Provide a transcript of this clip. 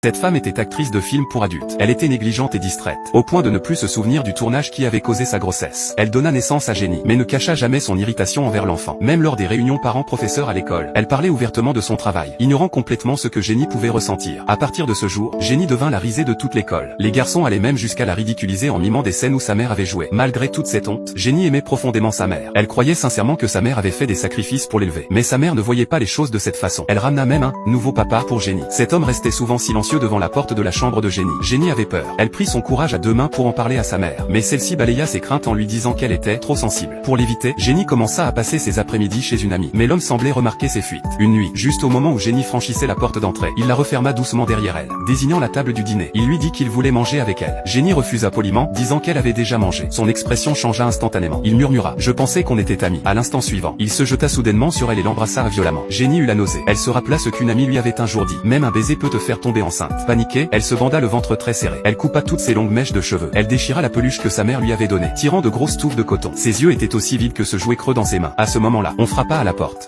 Cette femme était actrice de films pour adultes. Elle était négligente et distraite, au point de ne plus se souvenir du tournage qui avait causé sa grossesse. Elle donna naissance à Jenny, mais ne cacha jamais son irritation envers l'enfant. Même lors des réunions parents-professeurs à l'école, elle parlait ouvertement de son travail, ignorant complètement ce que Jenny pouvait ressentir. À partir de ce jour, Jenny devint la risée de toute l'école. Les garçons allaient même jusqu'à la ridiculiser en mimant des scènes où sa mère avait joué. Malgré toute cette honte, Jenny aimait profondément sa mère. Elle croyait sincèrement que sa mère avait fait des sacrifices pour l'élever. Mais sa mère ne voyait pas les choses de cette façon. Elle ramena même un nouveau papa pour Jenny. Cet homme restait souvent silencieux devant la porte de la chambre de Jenny. Jenny avait peur. Elle prit son courage à deux mains pour en parler à sa mère. Mais celle-ci balaya ses craintes en lui disant qu'elle était trop sensible. Pour l'éviter, Jenny commença à passer ses après-midi chez une amie. Mais l'homme semblait remarquer ses fuites. Une nuit, juste au moment où Jenny franchissait la porte d'entrée, il la referma doucement derrière elle, désignant la table du dîner. Il lui dit qu'il voulait manger avec elle. Jenny refusa poliment, disant qu'elle avait déjà mangé. Son expression changea instantanément. Il murmura: « Je pensais qu'on était amis. » À l'instant suivant, il se jeta soudainement sur elle et l'embrassa violemment. Jenny eut la nausée. Elle se rappela ce qu'une amie lui avait un jour dit: « Même un baiser peut te faire tomber enceinte. » Paniquée, elle se banda le ventre très serré. Elle coupa toutes ses longues mèches de cheveux. Elle déchira la peluche que sa mère lui avait donnée, tirant de grosses touffes de coton. Ses yeux étaient aussi vides que ce jouet creux dans ses mains. À ce moment-là, on frappa à la porte.